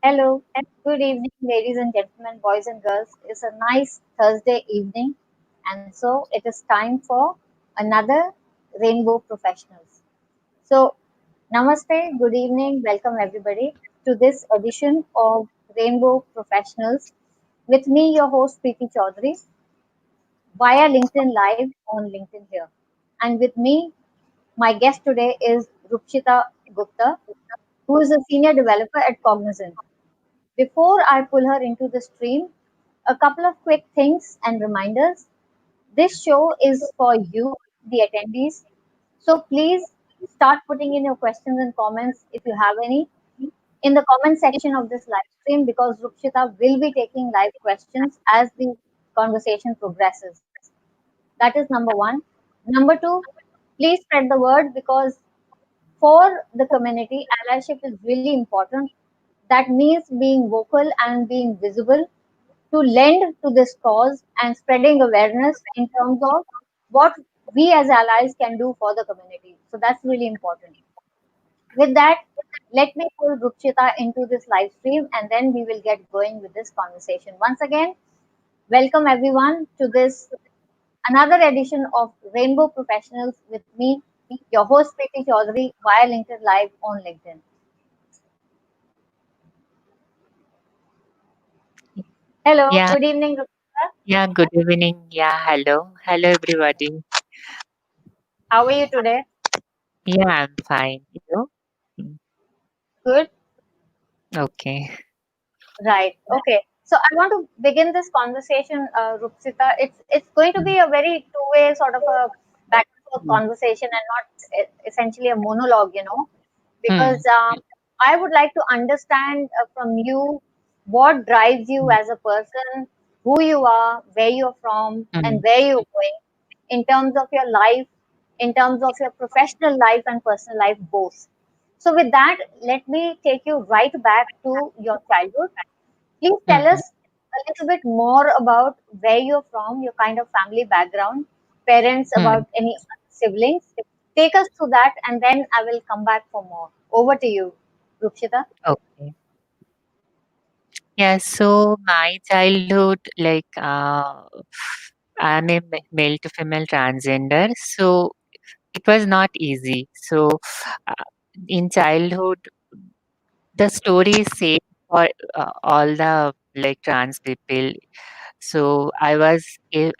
Hello, good evening, ladies and gentlemen, boys and girls. It's a nice Thursday evening, and so it is time for another Rainbow Professionals. So, namaste, good evening, welcome everybody to this edition of Rainbow Professionals. With me, your host Preeti Chaudhary, via LinkedIn Live on LinkedIn here. And with me, my guest today is Rupshita Gupta, who is a senior developer at Cognizant. Before I pull her into the stream, a couple of quick things and reminders. This show is for you, the attendees. So please start putting in your questions and comments if you have any in the comment section of this live stream because Rukshita will be taking live questions as the conversation progresses. That is number one. Number two, please spread the word because for the community, allyship is really important. That means being vocal and being visible to lend to this cause and spreading awareness in terms of what we as allies can do for the community. So that's really important. With that, let me pull Rukshita into this live stream and then we will get going with this conversation. Once again, welcome everyone to this another edition of Rainbow Professionals with me, your host Preeti Chaudhary via LinkedIn Live on LinkedIn. Hello, Yeah, good evening, Rukshita. yeah, good evening. Yeah, hello. Hello, everybody. How are you today? Yeah, I'm fine. You? Mm, Good. okay. Right. Okay. So I want to begin this conversation, Rupsita. It's going to Mm, be a very two-way sort of a back and forth mm, conversation and not essentially a monologue, because mm, I would like to understand from you what drives you mm, as a person, who you are, where you're from, and mm, where you're going in terms of your life, in terms of your professional life and personal life, both. So with that, let me take you right back to your childhood. Please tell mm. us a little bit more about where you're from, your kind of family background, parents, Mm. about any siblings. Take us through that, and then I will come back for more. Over to you, Rukshita. Okay. Yeah, so my childhood, I'm a male to female transgender, so it was not easy. So, uh, in childhood, the story is same for all the like trans people. So I was a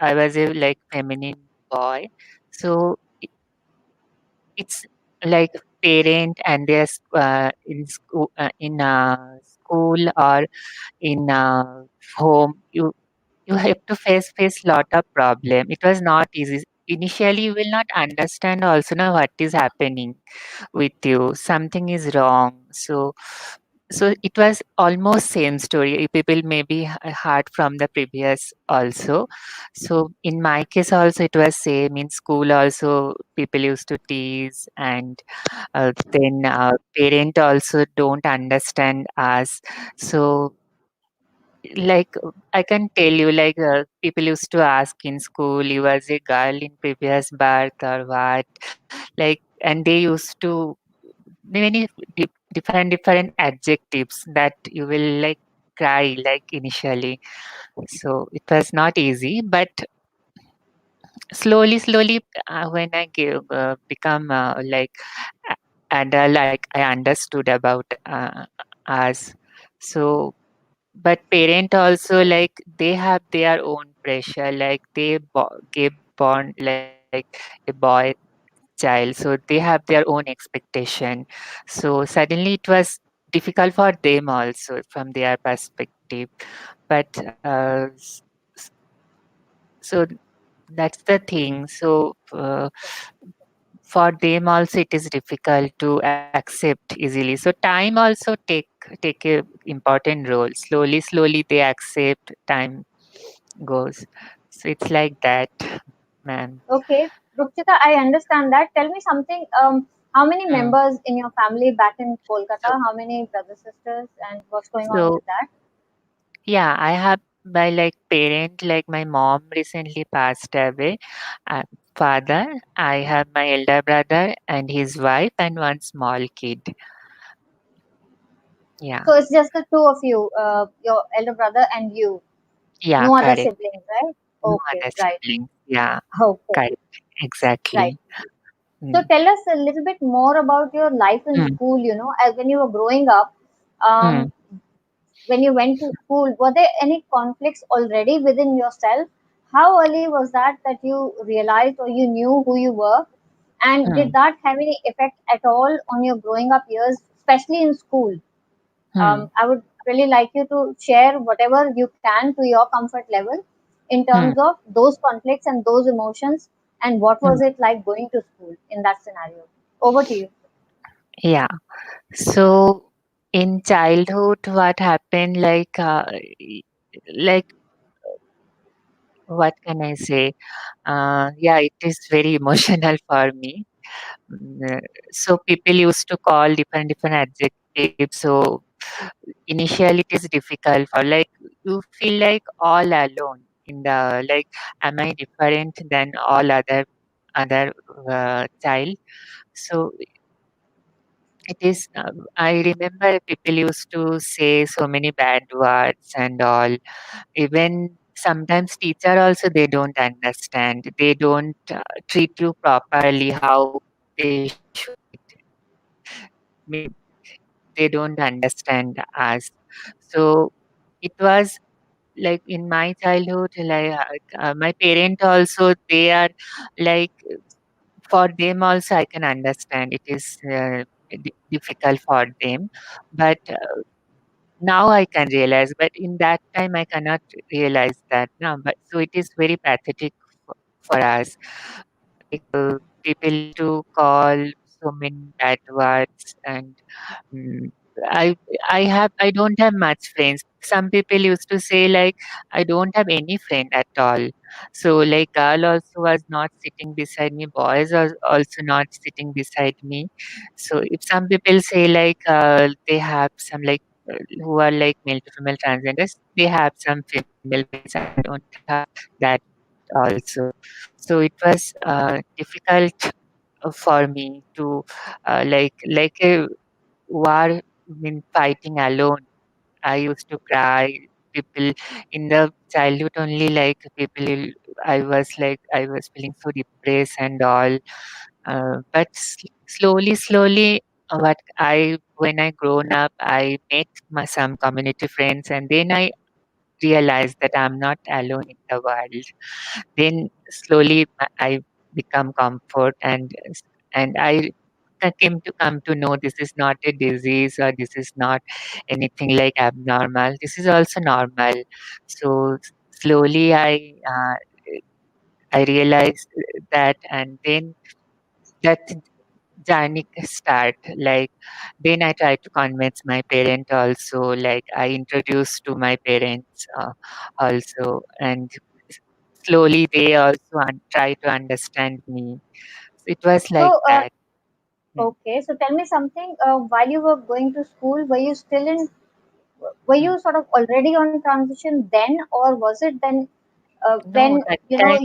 like feminine boy. So it's like parent and their in school or in home. You have to face lot of problem. It was not easy. Initially, you will not understand also now what is happening with you. Something is wrong. So it was almost same story. People maybe heard from the previous also. So in my case also it was same. In school also people used to tease, and then parent also don't understand us. So like I can tell you, people used to ask in school, you was a girl in previous birth or what, and they used to many different adjectives that you will like cry like initially. So it was not easy, but slowly when I become a- adult, like I understood about us. So but parent also, like they have their own pressure, like they gave born like a boy child, so they have their own expectation. So suddenly it was difficult for them also from their perspective. But so that's the thing. So for them also it is difficult to accept easily. So time also take a important role. Slowly they accept. Time goes. So it's like that, ma'am. Okay, Rukshita, I understand that. Tell me something. How many Mm. members in your family back in Kolkata? So How many brothers, sisters, and what's going on so with that? yeah, I have my like parent, like my mom recently passed away. Uh, Father, I have my elder brother and his wife and one small kid. Yeah. So it's just the two of you, your elder brother and you, Yeah, no other correct. siblings, right? No Okay, other right. siblings. Yeah, Okay, correct. right. Exactly. So Mm, tell us a little bit more about your life in mm, school, as when you were growing up. mm, Um, when you went to school, were there any conflicts already within yourself? How early was that you realized or you knew who you were? And did mm, that have any effect at all on your growing up years, especially in school? mm, I would really like you to share whatever you can to your comfort level in terms mm, of those conflicts and those emotions, and what mm. was it like going to school in that scenario. Over to you. Yeah. So in childhood, what happened? Like what can I say? Yeah, it is very emotional for me. So people used to call different adjectives. So initially it is difficult for like you feel like all alone in the like am I different than all other child? So it is. I remember people used to say so many bad words and all. Even sometimes teacher also they don't understand. They don't treat you properly how they should. Mean they don't understand us. So it was like in my childhood, my parent also they are like for them also I can understand it is difficult for them, but now I can realize, but in that time I cannot realize that now. But so it is very pathetic for us. People used to call so many bad words, and mm, I I don't have much friends. Some people used to say like I don't have any friend at all. So like girl also was not sitting beside me, boys are also not sitting beside me. So if some people say like they have some like who are like male to female transgenders, they have some female friends. I don't have that also. So it was difficult for me to like a war. I mean, fighting alone. I used to cry. People in the childhood only like I was like I was feeling so depressed and all. But slowly, what I when I grown up, I met some community friends, and then I realized that I'm not alone in the world. Then slowly I become comfort and I came to come to know this is not a disease or this is not anything like abnormal. This is also normal. So slowly I realized that, and then that journey start. Like then I try to convince my parent also. Like I introduced to my parents also, and slowly they also try to understand me. It was like So, that. Mm. okay, so tell me something. While you were going to school, were Mm. you sort of already on transition then, or was it then No, when that time.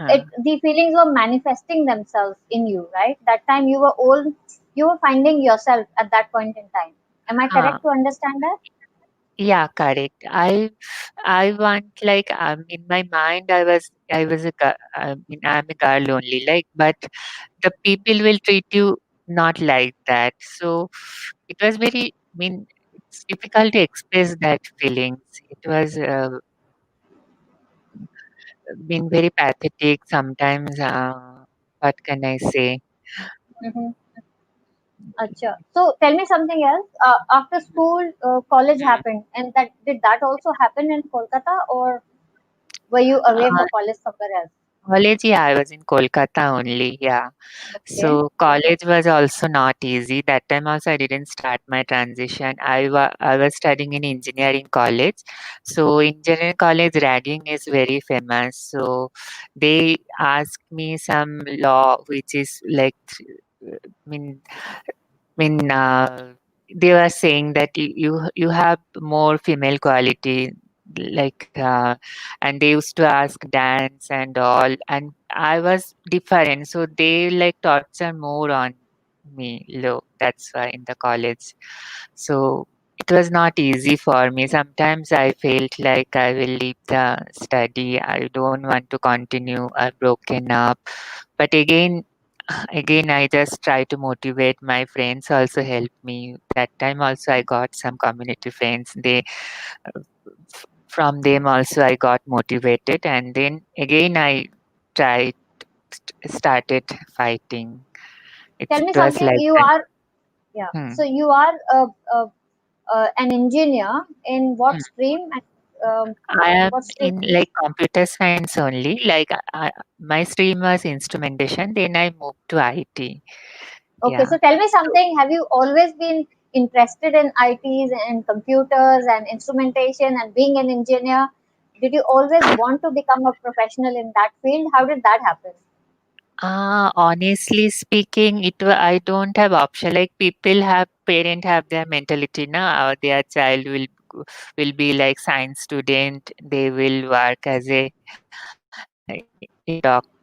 Uh, the feelings were manifesting themselves in you, right? That time you were finding yourself at that point in time. Am I huh. correct to understand that? Yeah, correct. I want like in my mind I was a girl. I mean I'm a girl only. Like, but the people will treat you not like that. So it was very. I mean, it's difficult to express that feelings. It was been very pathetic sometimes. What can I say? Mm-hmm. Acha. So tell me something else. After school, college Mm. happened, and that did that also happen in Kolkata, or were you away Uh, for college somewhere else? College, yeah, I was in Kolkata only. Yeah. Okay. So college was also not easy. That time also I didn't start my transition. I was studying in engineering college. So engineering college ragging is very famous. So they asked me some law which is like mean they were saying that you have more female quality like and they used to ask dance and all, and I was different, so they like torture more on me low. That's why in the college. So it was not easy for me. Sometimes I felt like I will leave the study. I don't want to continue. I've broken up. But again, I just try to motivate. My friends also help me. That time also I got some community friends. From them also I got motivated, and then again I tried started fighting. Tell me It was something. like You that. are, yeah. Hmm. So you are an engineer in what Hmm. stream? And, I am what stream? in like computer science only. Like my stream was instrumentation. Then I moved to IT. Okay, Yeah. so tell me So, something. Have you always been interested in ITs and computers and instrumentation and being an engineer? Did you always want to become a professional in that field? How did that happen? honestly speaking, I don't have option. Like people have parent have their mentality now. Their child will be like science student. They will work as a doctor. Like,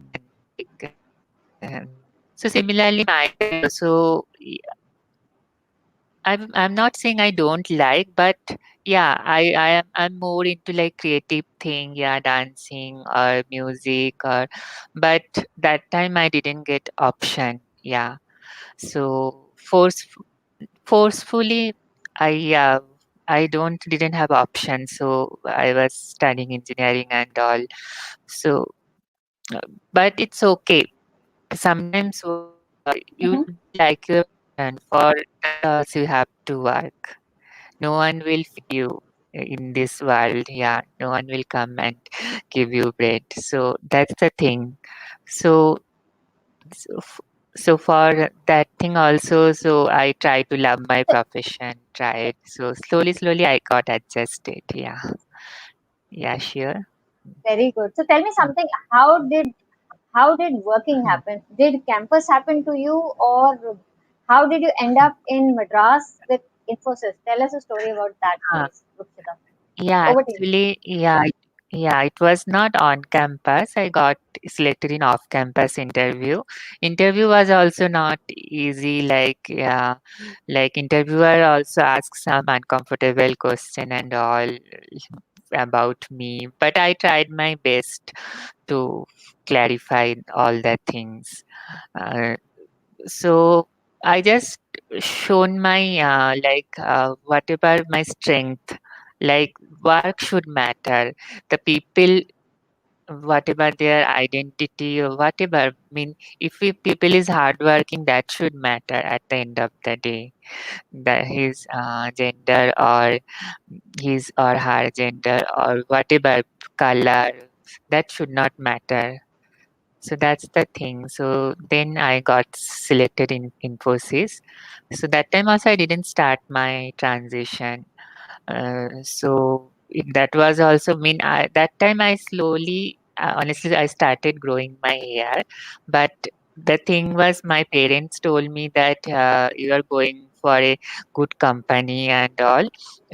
so similarly, my child also. I'm not saying I don't like, but yeah, I'm more into like creative thing, yeah, dancing or music or, but that time I didn't get option, yeah. So forcefully, I I don't didn't have option, so I was studying engineering and all. So, uh, but it's okay. Sometimes you Hmm. do like your passion. For that also you have to work. No one will feed you in this world. Yeah, no one will come and give you bread. So that's the thing. So so, so for that thing also, so I try to love my profession. Tried. So slowly I got adjusted. Yeah, yeah, sure. Very good. So tell me something. How did working Hmm. happen? Did campus happen to you, or how did you end up in Madras with Infosys? Tell us a story about that, Ah, please, Rukshita. yeah, Over to you. actually, yeah, it was not on campus. I got selected in off-campus interview. Interview was also not easy. Like, yeah, like interviewer also asked some uncomfortable question and all about me. But I tried my best to clarify all the things. Uh, so I just shown my whatever my strength, like work should matter. The people, whatever their identity or whatever, I mean, if we, people is hardworking, that should matter at the end of the day. That his gender or his or her gender or whatever color, that should not matter. So that's the thing. So then I got selected in Infosys. So that time also I didn't start my transition. That was also mean that time I slowly, honestly, I started growing my hair, but the thing was my parents told me that you are going for a good company and all,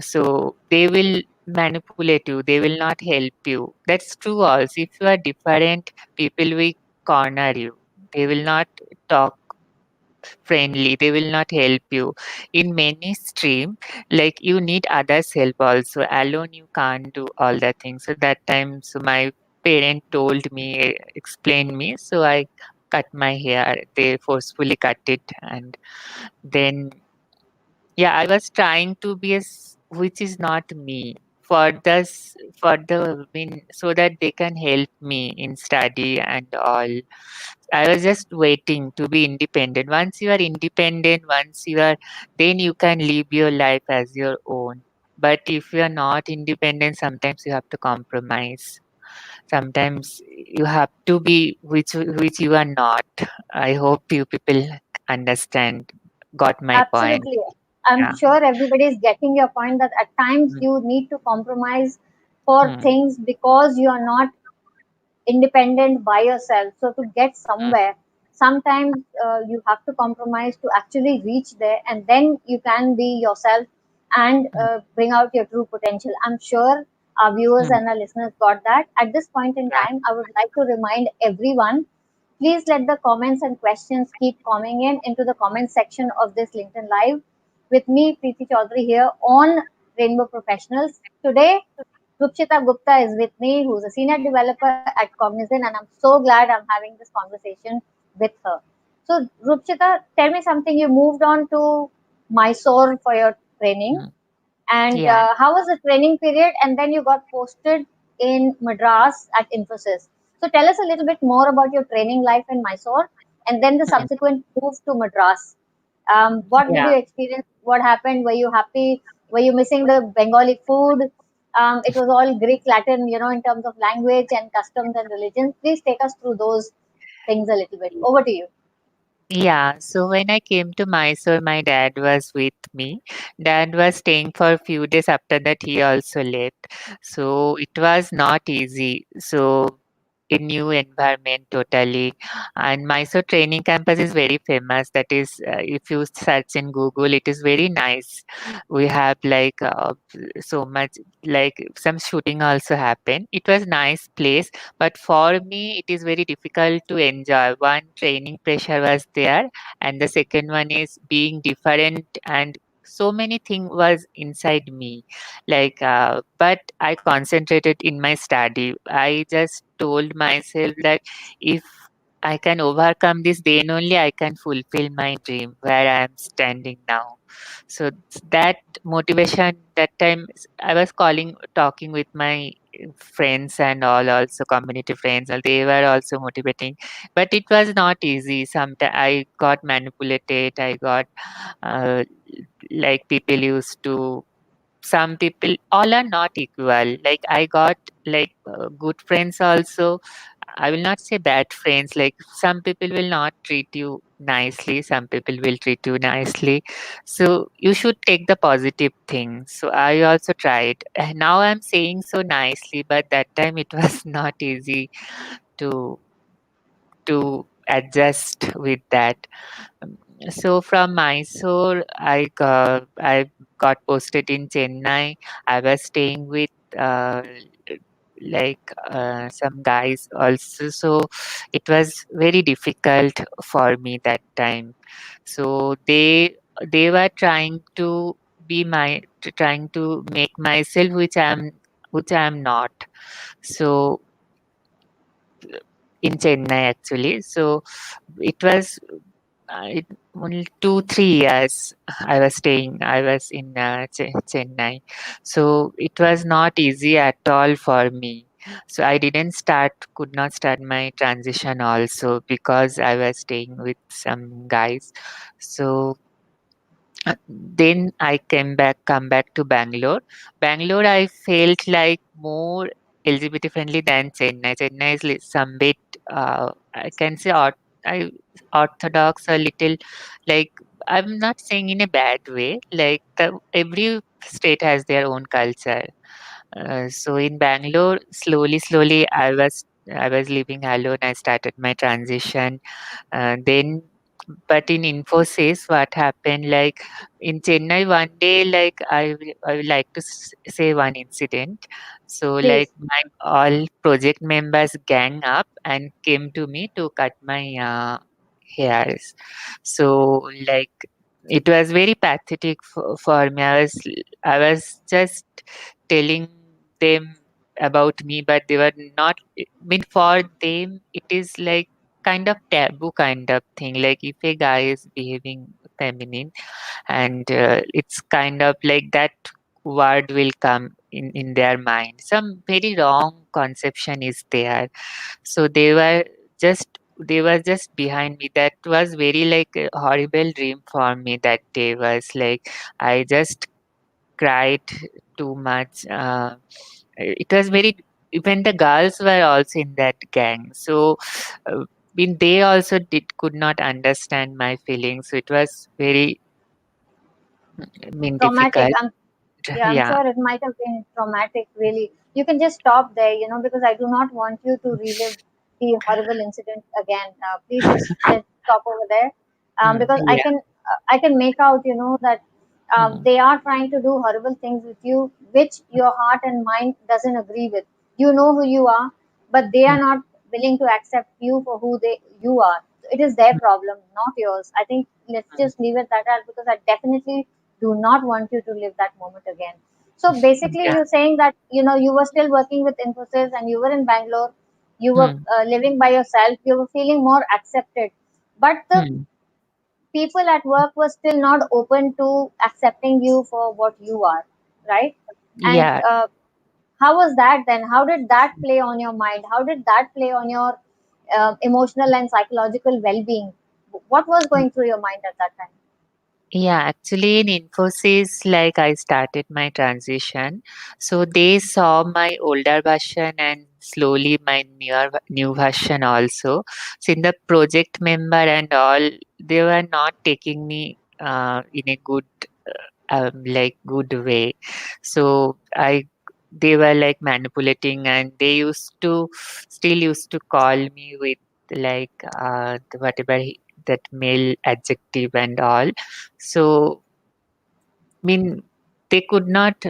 so they will manipulate you. They will not help you. That's true. Also, if you are different, people will corner you. They will not talk friendly, they will not help you in many stream. Like you need others help also, alone you can't do all the things. So that time, so my parent told me, explained me, so I cut my hair. They forcefully cut it, and then yeah, I was trying to be which is not me, for this, for the, I mean, so that they can help me in study and all. I was just waiting to be independent. Once you are independent, once you are, then you can live your life as your own. But if you are not independent, sometimes you have to compromise. Sometimes you have to be which you are not. I hope you people understand, got my point. Absolutely. I'm Yeah. sure everybody is getting your point that at times Mm, you need to compromise for mm, things because you are not independent by yourself. So to get mm, somewhere, sometimes you have to compromise to actually reach there, and then you can be yourself and mm, bring out your true potential. I'm sure our viewers mm. and our listeners got that. At this point in Yeah. time, I would like to remind everyone, Please let the comments and questions keep coming in into the comment section of this LinkedIn Live with me, Preeti Chaudhary, here on Rainbow Professionals. Today, Rupshita Gupta is with me, who's a senior developer at Cognizant, and I'm so glad I'm having this conversation with her. So, Rupshita, tell me something. You moved on to Mysore for your training, Mm. and Yeah. how was the training period? And then you got posted in Madras at Infosys. So, tell us a little bit more about your training life in Mysore, and then the Mm. subsequent move to Madras. What did Yeah. you experience? What happened? Were you happy? Were you missing the Bengali food? It was all Greek, Latin, in terms of language and customs and religions. Please take us through those things a little bit. Over to you. Yeah, so when I came to Mysore, my dad was with me. Dad was staying for a few days. After that, he also left. So it was not easy. So a new environment totally. And Mysore training campus is very famous. That is, if you search in Google, it is very nice. We have like so much, like some shooting also happened. It was nice place, but for me it is very difficult to enjoy. One, training pressure was there, and the second one is being different, and so many things was inside me, like but I concentrated in my study. I just told myself that if I can overcome this, then only I can fulfill my dream where I am standing now. So that motivation, that time I was talking with my friends and all, also community friends, and they were also motivating, but it was not easy. Sometimes I got manipulated. I got uh, like people used to, some people, all are not equal. Like I got like good friends also. I will not say bad friends. Like some people will not treat you nicely, some people will treat you nicely. So you should take the positive things. So I also tried. And now I'm saying so nicely, but that time it was not easy to adjust with that. Um, So from Mysore, I got posted in Chennai. I was staying with like some guys also. So it was very difficult for me that time. So they were trying to trying to make myself, which I am not. So in Chennai actually. So it was only 2 3 years I was staying. I was in Chennai, so it was not easy at all for me. So I could not start my transition also because I was staying with some guys. So then I come back to Bangalore. Bangalore, I felt like more LGBT friendly than Chennai. Chennai is some bit, I can say, I, orthodox, a little, like, I'm not saying in a bad way. Like every state has their own culture. So in Bangalore, slowly, I was living alone. I started my transition. Then, but in Infosys, what happened? Like in Chennai, one day, like I would like to say one incident. So like Please. my all project members gang up and came to me to cut my hairs. So like it was very pathetic for me. I was just telling them about me, but they were not. I mean, for them, it is like kind of taboo kind of thing. Like if a guy is behaving feminine, and it's kind of like that word will come in their mind. Some very wrong conception is there. So they were just behind me. That was very like a horrible dream for me. That day was like I just cried too much. It was very, even the girls were also in that gang. So when they also could not understand my feelings. So it was very, I mean, Traumatic. difficult. Yeah, I'm Yeah. sure it might have been traumatic, really. You can just stop there, because I do not want you to relive the horrible incident again. Please just let's stop over there, because I Yeah. can make out, that Mm, they are trying to do horrible things with you, which your heart and mind doesn't agree with. You know who you are, but they mm, are not. willing to accept you for who you are. It is their problem, not yours. I think let's mm, just leave it that out, because I definitely do not want you to live that moment again. So basically, yeah. you're saying that you were still working with Infosys and you were in Bangalore, you were Mm, living by yourself, you were feeling more accepted, but the mm, people at work were still not open to accepting you for what you are, right? And yeah. how was that then? How did that play on your mind? How did that play on your emotional and psychological well-being? What was going through your mind at that time? Yeah, actually in Infosys, like I started my transition. So they saw my older version and slowly my new version also. So in the project member and all, they were not taking me in a like good way. So they were like manipulating, and they still used to call me with like whatever that male adjective and all. So, I mean, they could not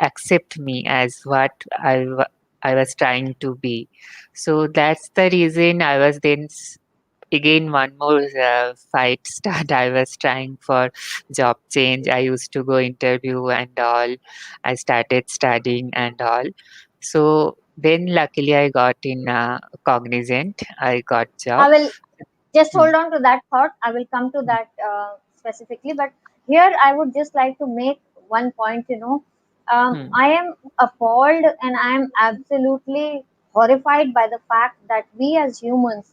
accept me as what I was trying to be. So that's the reason I was then again one more fight start. I was trying for job change. I used to go interview and all. I started studying and all. So then luckily I got in Cognizant. I got job. I will just Hmm. hold on to that thought. I will come to that specifically. But here I would just like to make one point. Hmm. I am appalled and I am absolutely horrified by the fact that we as humans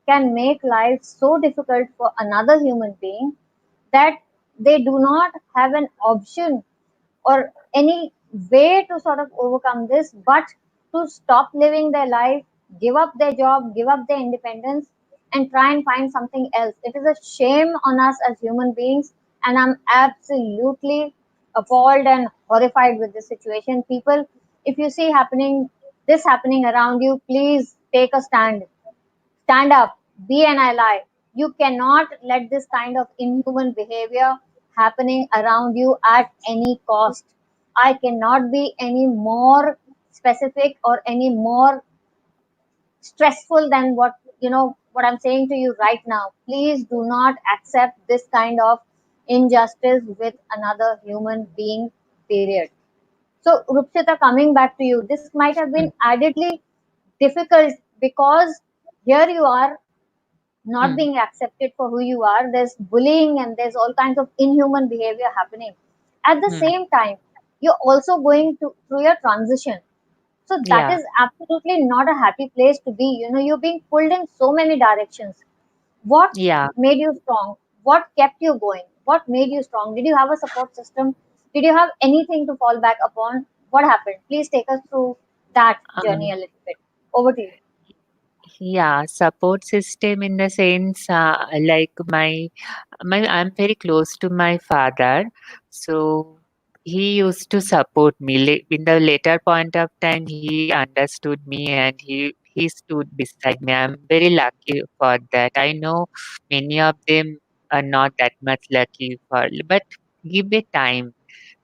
can make life so difficult for another human being that they do not have an option or any way to sort of overcome this but to stop living their life, give up their job, give up their independence, and try and find something else. It is a shame on us as human beings, and I'm absolutely appalled and horrified with this situation. People, if you see happening around you, please take a stand. Stand up, be an ally. You cannot let this kind of inhuman behavior happening around you at any cost. I cannot be any more specific or any more stressful than what I'm saying to you right now. Please do not accept this kind of injustice with another human being, period. So, Rupsita, coming back to you, this might have been Hmm. addedly difficult because here you are not Hmm. being accepted for who you are. There's bullying and there's all kinds of inhuman behavior happening. At the Hmm. same time, you're also going through your transition. So that Yeah. is absolutely not a happy place to be. You're being pulled in so many directions. What Yeah. made you strong? What kept you going? What made you strong? Did you have a support system? Did you have anything to fall back upon? What happened? Please take us through that journey Um, a little bit. Over to you. yeah, support system in the sense like my I'm very close to my father, so he used to support me. In the later point of time, he understood me and he stood beside me. I'm very lucky for that. I know many of them are not that much lucky for, but give it time.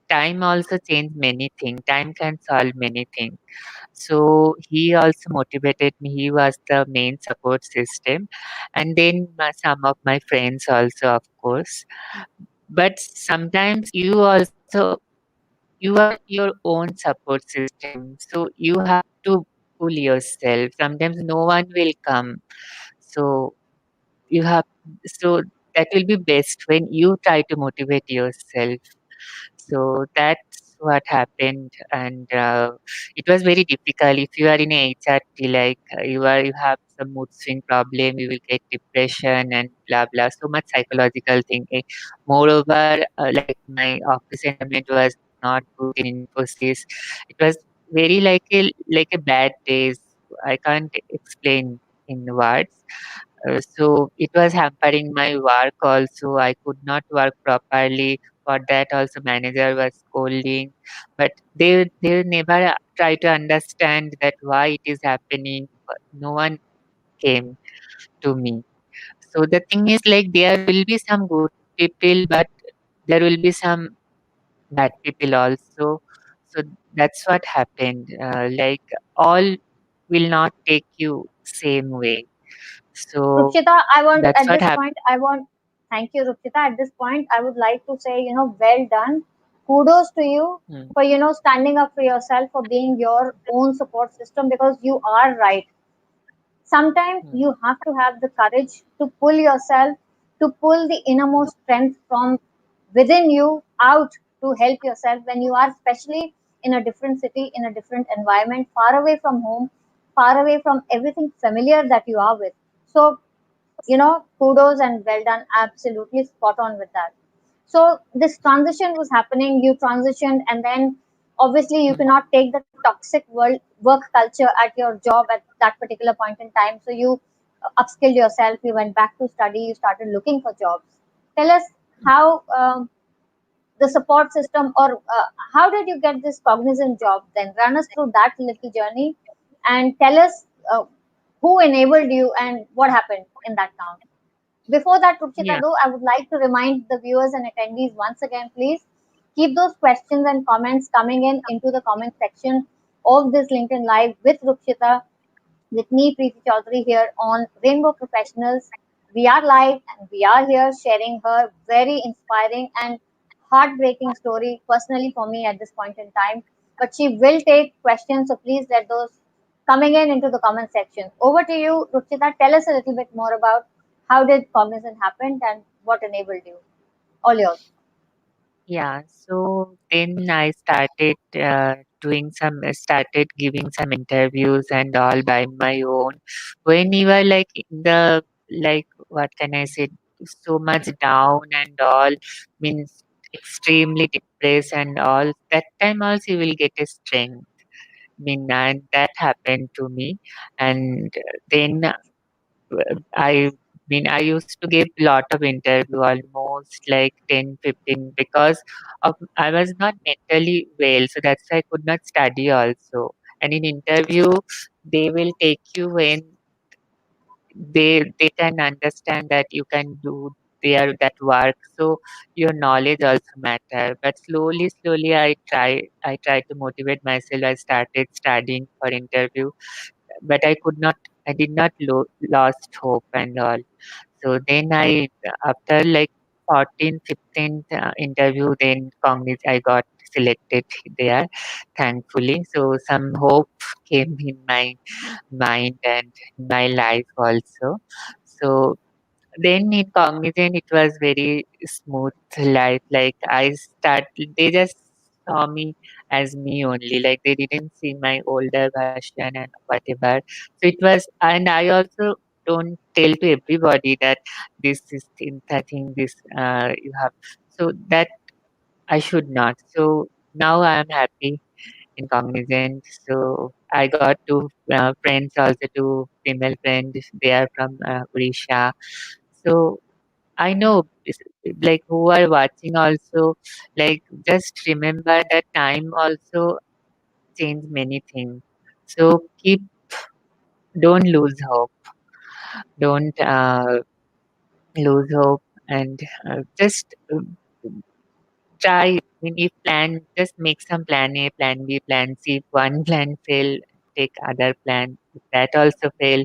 Time also change many things. Time can solve many things. So he also motivated me. He was the main support system, and then some of my friends also, of course. But sometimes you are your own support system, so you have to pull yourself. Sometimes no one will come, so you have so that will be best when you try to motivate yourself. So that's what happened, and it was very difficult. If you are in a HRT, like you have some mood swing problem, you will get depression and blah blah. So much psychological thing. Moreover, like my office environment was not good in Infosys. It was very like a bad days. I can't explain in words. So it was hampering my work also. I could not work properly. For that also manager was scolding. But they never try to understand that why it is happening. But no one came to me. So the thing is like there will be some good people, but there will be some bad people also. So that's what happened. Like all will not take you. same way. So Rupshita, I want that's at what this happened. point, I want thank you, Rupshita. At this point, I would like to say, well done. Kudos to you for, standing up for yourself, for being your own support system, because you are right. Sometimes you have to have the courage to pull yourself, to pull the innermost strength from within you out to help yourself when you are, especially in a different city, in a different environment, far away from home, far away from everything familiar that you are with. So, kudos and well done. Absolutely spot on with that. So this transition was happening, you transitioned, and then obviously you cannot take the toxic work culture at your job at that particular point in time. So you upskilled yourself, you went back to study, you started looking for jobs. Tell us how the support system, or how did you get this cognizant job? Then run us through that little journey and tell us who enabled you and what happened in that town. Before that, Rupshita, Yeah, though, I would like to remind the viewers and attendees once again, please keep those questions and comments coming in into the comment section of this LinkedIn Live with Rupshita, with me, Preeti Chaudhary, here on Rainbow Professionals. We are live and we are here sharing her very inspiring and heartbreaking story, personally for me at this point in time. But she will take questions, so please let those coming in into the comment section. Over to you, Rupchita. Tell us a little bit more about how did Cognizant happen and what enabled you. All yours. yeah. So then I started started giving some interviews and all by my own. When you were like in the, like, what can I say, so much down and all, means extremely depressed and all, that time also you will get a strength. Mean, and that happened to me. And then I I used to give lot of interview, almost like 10, 15, because I was not mentally well, so that's why I could not study also. And in interview, they will take you when they can understand that you can do their that work, so your knowledge also matter. But slowly I tried to motivate myself. I started studying for interview, but I did not lost hope and all. So then after like 14, 15 interview, then Congress, I got selected there, thankfully. So some hope came in my mind and in my life also. So then in Cognizant, it was very smooth life. Like they just saw me as me only. Like they didn't see my older version and whatever. So it was, and I also don't tell to everybody that this is the thing, this you have. So that I should not. So now I am happy in Cognizant. So I got two friends also, two female friends. They are from Odisha. So I know, like who are watching also, like just remember that time also change many things. So don't lose hope. Don't lose hope, and just try. If plan, just make some plan A, plan B, plan C. If one plan fail, take other plan. If that also fail,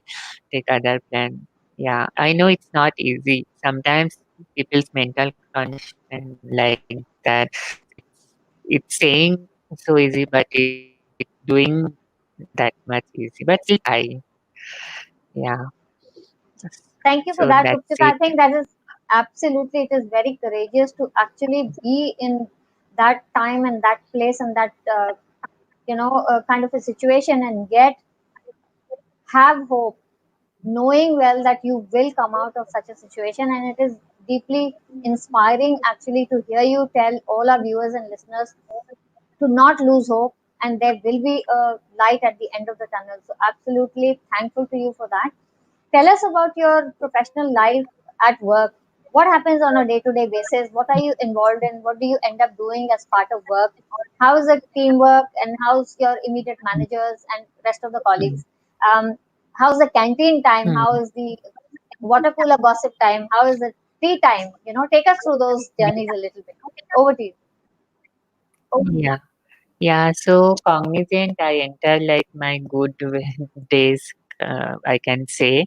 take other plan. Yeah, I know it's not easy. Sometimes people's mental condition like that. It's saying so easy, but it doing that much easy. But still try. Yeah. Thank you for So that, that's Rupchita. it. I think that is absolutely, it is very courageous to actually be in that time and that place and that, kind of a situation and yet have hope, knowing well that you will come out of such a situation. And it is deeply inspiring actually to hear you tell all our viewers and listeners to not lose hope, and there will be a light at the end of the tunnel. So absolutely thankful to you for that. Tell us about your professional life at work. What happens on a day-to-day basis? What are you involved in? What do you end up doing as part of work? How is the teamwork and how's your immediate managers and rest of the colleagues? um, how's the canteen time? How Mm. is the water cooler gossip time? How is the tea time? Take us through those journeys a little bit. Over to you. Yeah. Yeah, so Cognizant, I enter like my good days. I can say.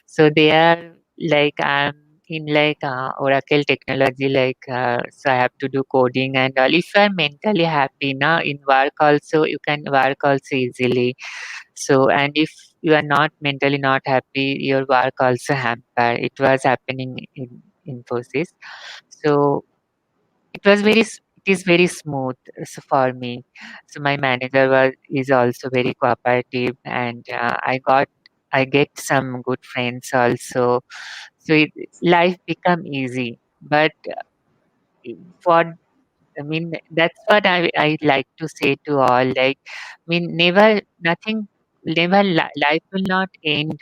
So they are like I'm in like Oracle technology, like so I have to do coding and all. If you are mentally happy now in work also, you can work also easily. So and if you are not mentally not happy, your work also hamper. It was happening in Infosys. So it is very smooth for me. So my manager was is also very cooperative, and I get some good friends also. So life become easy. But for I mean, that's what I like to say to all. Like, I mean, life will not end.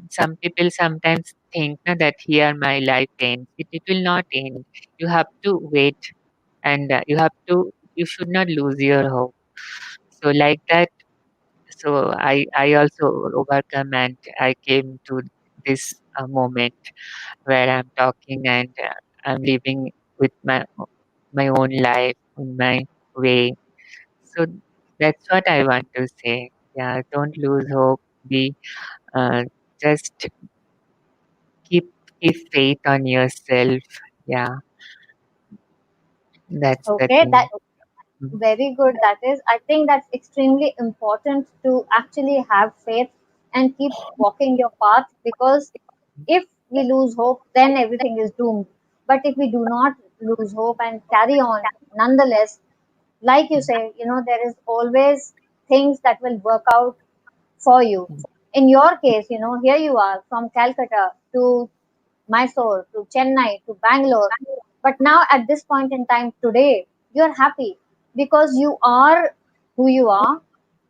Some people sometimes think na, that here my life ends. It will not end. You have to wait, and you should not lose your hope. So like that. So I also overcome, and I came to this moment where I'm talking, and I'm living with my own life in my way. So that's what I want to say. Yeah, don't lose hope. Be uh, just keep keep faith on yourself. Yeah, that's the Okay, that thing. Mm, very good. That is, I think that's extremely important to actually have faith and keep walking your path, because if we lose hope, then everything is doomed. But if we do not lose hope and carry on, nonetheless, like you say, there is always things that will work out for you. mm, In your case, here you are from Calcutta to Mysore to Chennai to Bangalore. But now at this point in time today, you're happy because you are who you are,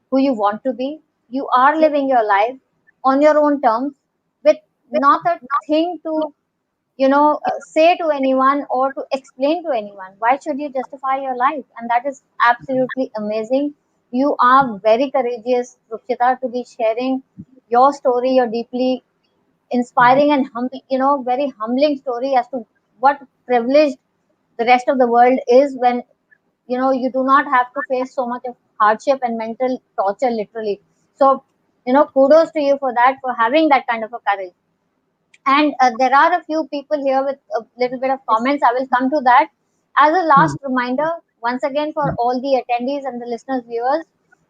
who you want to be. You are living your life on your own terms with not a thing to, say to anyone or to explain to anyone. Why should you justify your life? And that is absolutely amazing. You are very courageous, Rukshita, to be sharing your story, your deeply mm, inspiring and very humbling story as to what privileged the rest of the world is when you do not have to face so much of hardship and mental torture literally. So kudos to you for that, for having that kind of a courage. And there are a few people here with a little bit of comments. I will come to that. As a mm, last reminder, once again, for mm, all the attendees and the listeners, viewers,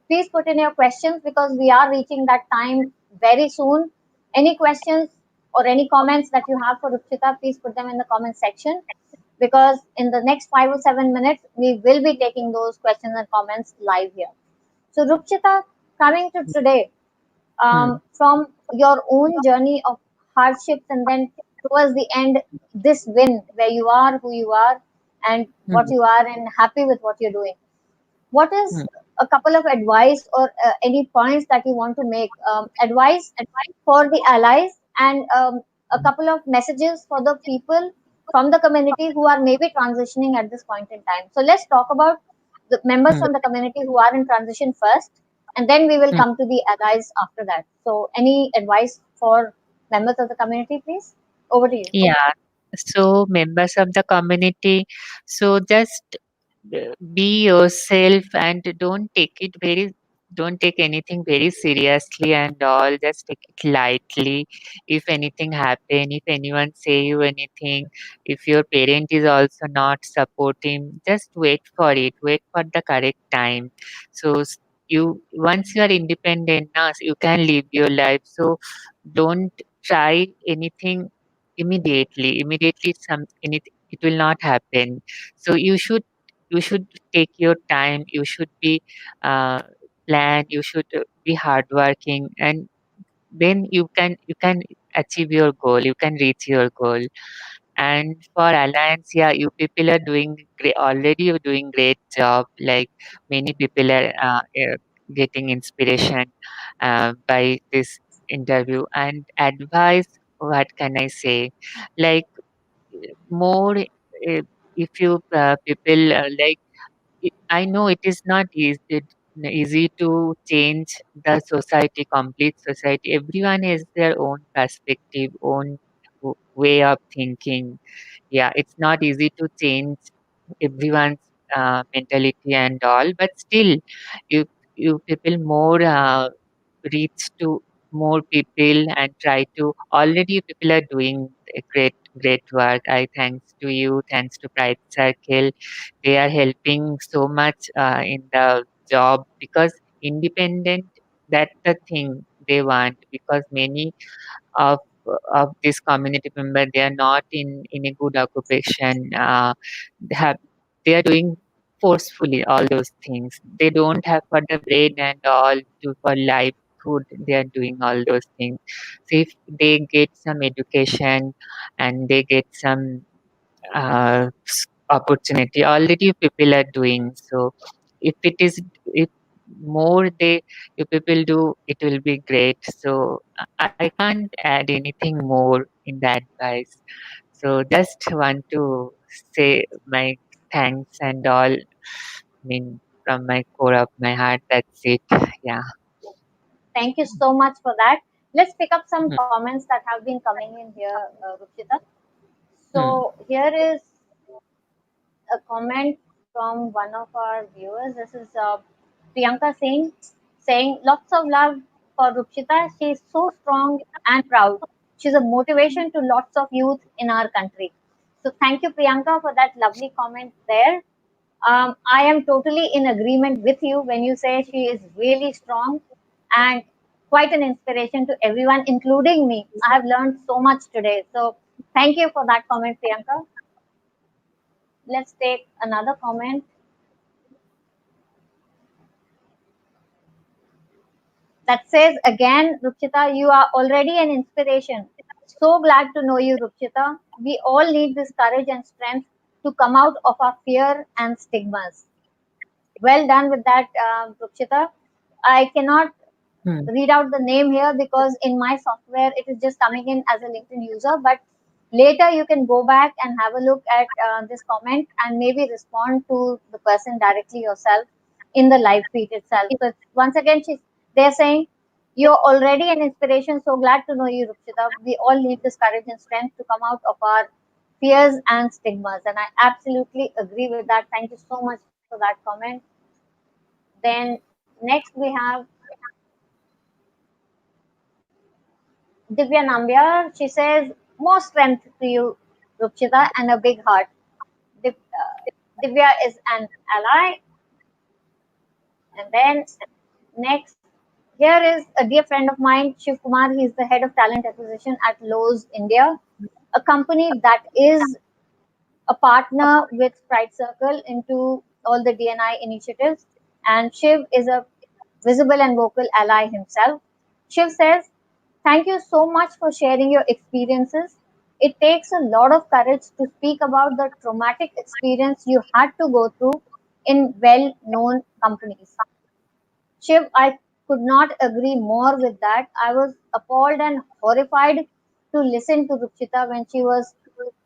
please put in your questions because we are reaching that time very soon. Any questions or any comments that you have for Rukshita, please put them in the comment section, because in the next 5 or 7 minutes, we will be taking those questions and comments live here. So, Rukshita, coming to today, mm, from your own journey of hardships, and then towards the end, this win where you are who you are and what mm, you are and happy with what you're doing. What is mm, a couple of advice or any points that you want to make? Advice for the allies, and a couple of messages for the people from the community who are maybe transitioning at this point in time. So let's talk about the members mm, from the community who are in transition first, and then we will mm. come to the allies after that. So any advice for members of the community, please? Over to you. Yeah. So members of the community, so just be yourself and don't take anything very seriously and all. Just take it lightly. If anything happen, if anyone say you anything, if your parent is also not supporting, just wait for it. Wait for the correct time. So you once you are independent now, you can live your life. So don't try anything immediately anything it will not happen. So you should take your time. You should be uh, plan. You should be hardworking, and then you can achieve your goal. You can reach your goal. And for alliance, yeah, you people are doing great already. You're doing great job. Like many people are getting inspiration by this interview and advice. What can I say? Like more if you people like I know it is not easy to change the society, complete society. Everyone has their own perspective, own way of thinking. Yeah, it's not easy to change everyone's mentality and all, but still, you you people more reach to. more people and try to. Already, people are doing a great work. I thanks to you, thanks to Pride Circle. They are helping so much in the job because independent. That's the thing they want because many of this community member they are not in a good occupation. They have they are doing forcefully all those things. They don't have for the bread and all to for livelihood. They are doing all those things. So if they get some education and they get some opportunity, already people are doing. So if it is if more they if people do, it will be great. So I can't add anything more in the advice. So just want to say my thanks and all. I mean, from my core of my heart, that's it. Yeah. Thank you so much for that. Let's pick up some Hmm. comments that have been coming in here, Rupchita. Hmm. So here is a comment from one of our viewers. This is Priyanka Singh saying, lots of love for Rupchita. She is so strong and proud. She's a motivation to lots of youth in our country. So thank you, Priyanka, for that lovely comment there. I am totally in agreement with you when you say she is really strong and quite an inspiration to everyone, including me. I have learned so much today. So thank you for that comment, Priyanka. Let's take another comment that says again, Rupchita, you are already an inspiration. So glad to know you, Rupchita. We all need this courage and strength to come out of our fear and stigmas. Well done with that, Rupchita. I cannot Hmm. read out the name here because in my software it is just coming in as a LinkedIn user. But later you can go back and have a look at this comment and maybe respond to the person directly yourself in the live feed itself. So once again, they're saying you're already an inspiration. So glad to know you, Rupchita. We all need this courage and strength to come out of our fears and stigmas. And I absolutely agree with that. Thank you so much for that comment. Then next we have Divya Nambiar, she says, more strength to you, Rupchita, and a big heart. Divya is an ally. And then next, here is a dear friend of mine, Shiv Kumar. He is the head of talent acquisition at Lowe's India, a company that is a partner with Pride Circle into all the DNI initiatives. And Shiv is a visible and vocal ally himself. Shiv says, thank you so much for sharing your experiences. It takes a lot of courage to speak about the traumatic experience you had to go through in well known companies. Shiv, I could not agree more with that. I was appalled and horrified to listen to Rupchita when she was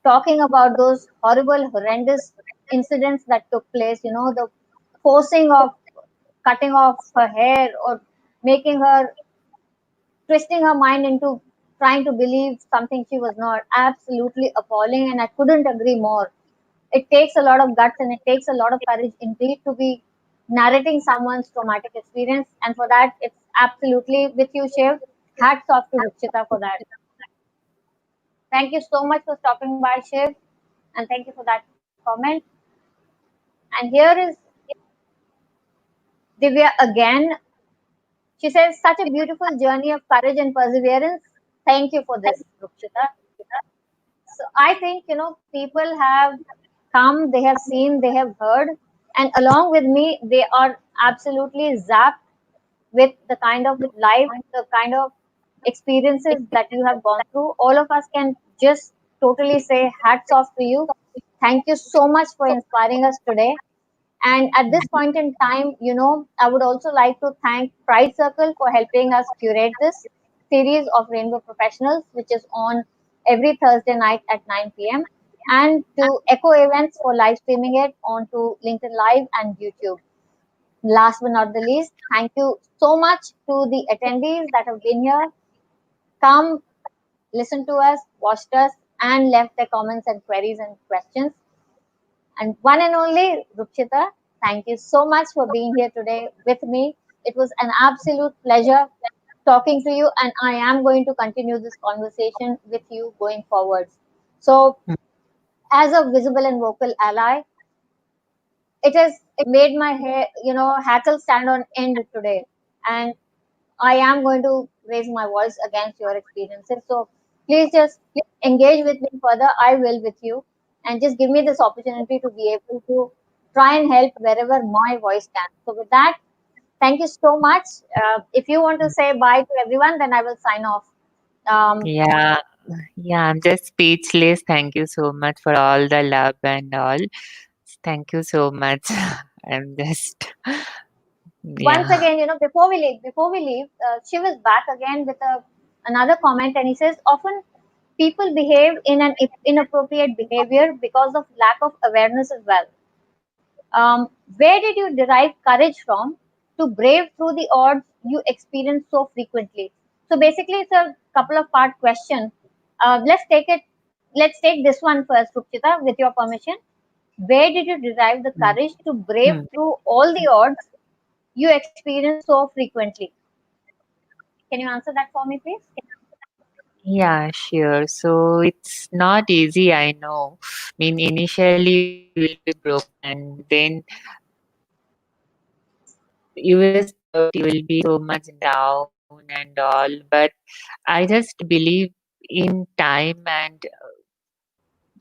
talking about those horrible, horrendous incidents that took place, the forcing of cutting off her hair or making her twisting her mind into trying to believe something she was not. Absolutely appalling, and I couldn't agree more. It takes a lot of guts and it takes a lot of courage indeed to be narrating someone's traumatic experience, and for that, it's absolutely with you, Shiv. Hats off to Rukshita for that. Thank you so much for stopping by, Shiv, and thank you for that comment. And here is Divya again. She says, such a beautiful journey of courage and perseverance. Thank you for this, Rukshita. So I think, people have come, they have seen, they have heard, and along with me, they are absolutely zapped with the kind of life, the kind of experiences that you have gone through. All of us can just totally say hats off to you. Thank you so much for inspiring us today. And at this point in time, I would also like to thank Pride Circle for helping us curate this series of Rainbow Professionals, which is on every Thursday night at 9 p.m. and to Echo Events for live streaming it onto LinkedIn Live and YouTube. Last but not the least, thank you so much to the attendees that have been here, come, listen to us, watched us, and left their comments and queries and questions. And one and only Rupchita, thank you so much for being here today with me. It was an absolute pleasure talking to you, and I am going to continue this conversation with you going forward. So, as a visible and vocal ally, it has made my hair, hackle stand on end today. And I am going to raise my voice against your experiences. So please just engage with me further. I will with you. And just give me this opportunity to be able to try and help wherever my voice can. So, with that, thank you so much. If you want to say bye to everyone, then I will sign off. Um, Yeah, yeah, I'm just speechless. Thank you so much for all the love and all. Thank you so much. I'm just, Once yeah. again, before we leave, Shiv is back again with another comment, and he says, often people behave in an inappropriate behavior because of lack of awareness as well. Where did you derive courage from to brave through the odds you experience so frequently? So basically, it's a couple of part question. Let's take it. Let's take this one first, Rupchita, with your permission. Where did you derive the Mm, courage to brave mm. through all the odds you experience so frequently? Can you answer that for me, please? Yeah, sure. So it's not easy, I know. I mean, initially you will be broken, then you will just hurt, you will be so much down and all. But I just believe in time, and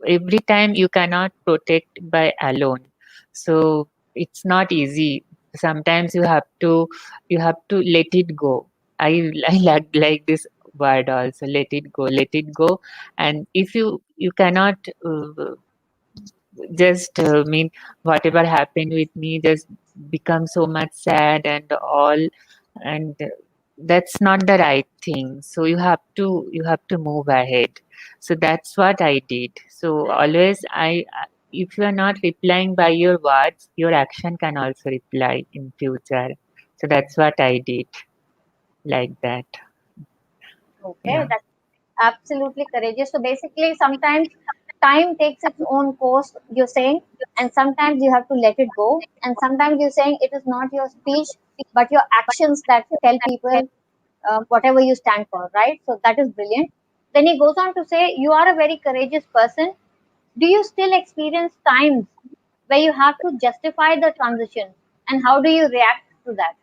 every time you cannot protect by alone. So it's not easy. Sometimes you have to let it go. I like this word also, let it go. And if you cannot just mean whatever happened with me just become so much sad and all, and that's not the right thing. So you have to move ahead. So that's what I did. So always if you are not replying by your words, your action can also reply in future. So that's what I did, like that. Okay, Yeah. that's absolutely courageous. So basically, sometimes time takes its own course, you're saying, and sometimes you have to let it go. And sometimes you're saying it is not your speech, but your actions that tell people whatever you stand for, right? So that is brilliant. Then he goes on to say, you are a very courageous person. Do you still experience times where you have to justify the transition? And how do you react to that?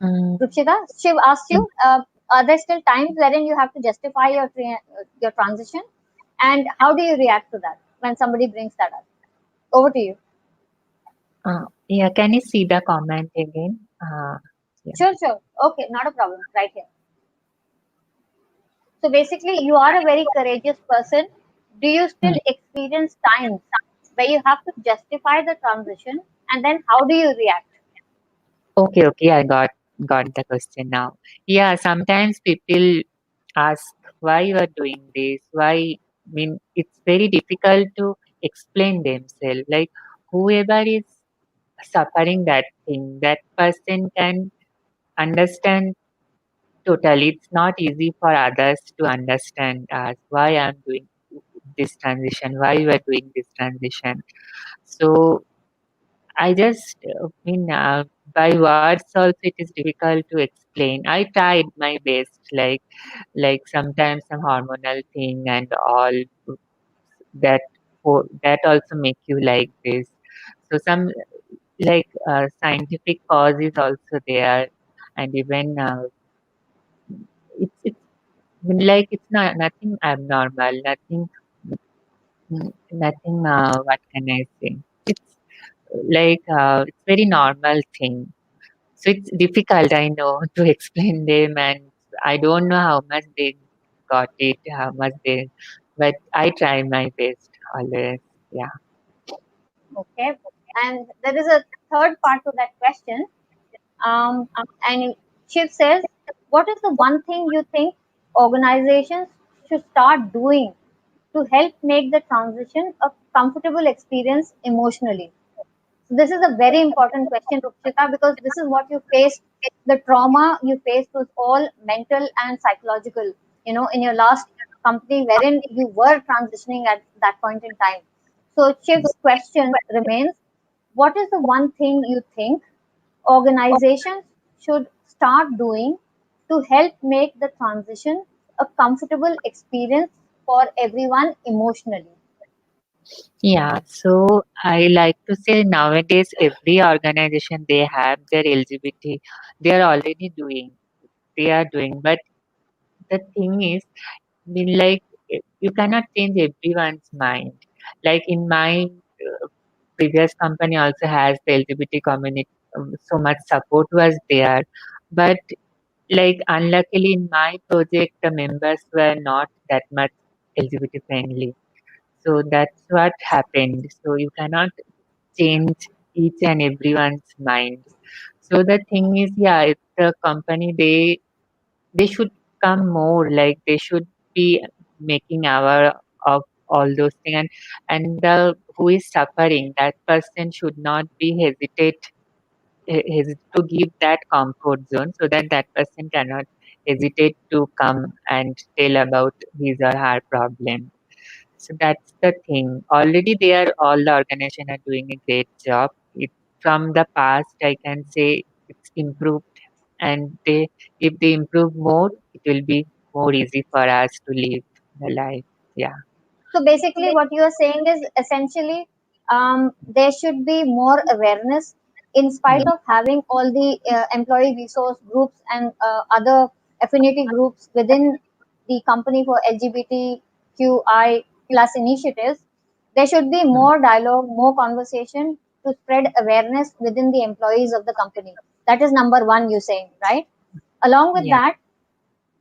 Mm, Rupshita, Shiv asked you, are there still times wherein you have to justify your transition? And how do you react to that when somebody brings that up? Over to you. yeah, can you see the comment again? Yeah. Sure, sure. Okay, not a problem. Right here. So basically, you are a very courageous person. Do you still Mm. experience times where you have to justify the transition? And then how do you react? Okay, okay, I got the question now. Yeah, sometimes people ask why you are doing this, why. I mean, it's very difficult to explain themselves. Like whoever is suffering that thing, that person can understand totally. It's not easy for others to understand us why I'm doing this transition, why you are doing this transition. So I just, by words also it is difficult to explain. I tried my best, like sometimes some hormonal thing and all that that also make you like this. So some scientific cause is also there, and even it's like it's not nothing abnormal, nothing. What can I say? It's it's very normal thing. So it's difficult, I know, to explain them, and I don't know how much they got it, how much they, but I try my best always. Yeah. Okay. And there is a third part to that question. Um, and Shiv says, what is the one thing you think organizations should start doing to help make the transition a comfortable experience emotionally? So this is a very important question, Rupshita, because this is what you faced. The trauma you faced was all mental and psychological, in your last company wherein you were transitioning at that point in time. So Shiv's question remains, what is the one thing you think organizations should start doing to help make the transition a comfortable experience for everyone emotionally? Yeah, so I like to say nowadays every organization they have their LGBT, they are already doing, they are doing. But the thing is, I mean, like you cannot change everyone's mind. Like in my previous company also has the LGBT community, so much support was there, but like unluckily in my project the members were not that much LGBT friendly. So that's what happened. So you cannot change each and everyone's mind. So the thing is, yeah, if the company they should come more, like they should be making aware of all those things, and the who is suffering, that person should not be hesitate to give that comfort zone so that that person cannot hesitate to come and tell about his or her problem. So that's the thing. Already they are all the organization are doing a great job. From the past, I can say it's improved, and they if they improve more, it will be more easy for us to live the life. Yeah. So basically, what you are saying is essentially there should be more awareness in spite Yeah. of having all the employee resource groups and other affinity groups within the company for LGBTQI plus initiatives. There should be Mm. more dialogue, more conversation to spread awareness within the employees of the company. That is number one, you're saying, right? Along with Yeah. that,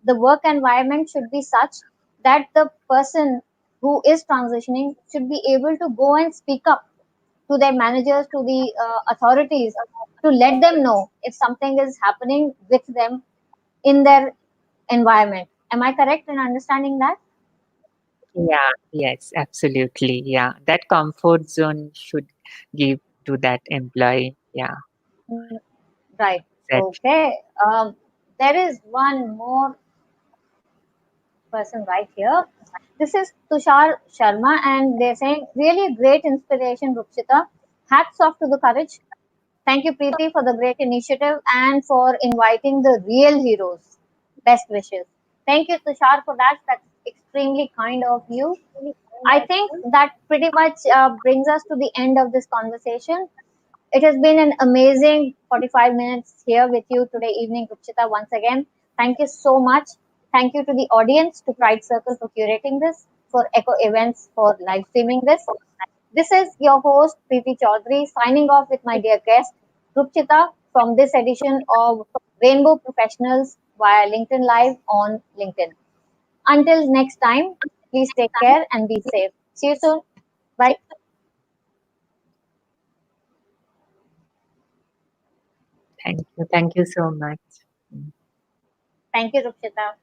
the work environment should be such that the person who is transitioning should be able to go and speak up to their managers, to the authorities, to let them know if something is happening with them in their environment. Am I correct in understanding that? Yeah. Yes. Absolutely. Yeah. That comfort zone should give to that employee. Yeah. Mm, right. Exactly. Okay. There is one more person right here. This is Tushar Sharma, and they're saying, really great inspiration, Rupshita. Hats off to the courage. Thank you, Preeti, for the great initiative and for inviting the real heroes. Best wishes. Thank you, Tushar, for that. That's extremely kind of you. I think that pretty much brings us to the end of this conversation. It has been an amazing 45 minutes here with you today evening, Rupchita, once again. Thank you so much. Thank you to the audience, to Pride Circle for curating this, for Echo Events for live streaming this. This is your host, Preeti Chaudhary, signing off with my dear guest, Rupchita, from this edition of Rainbow Professionals via LinkedIn Live on LinkedIn. Until next time, please take care and be safe. See you soon. Bye. Thank you. Thank you so much. Thank you, Rupchita.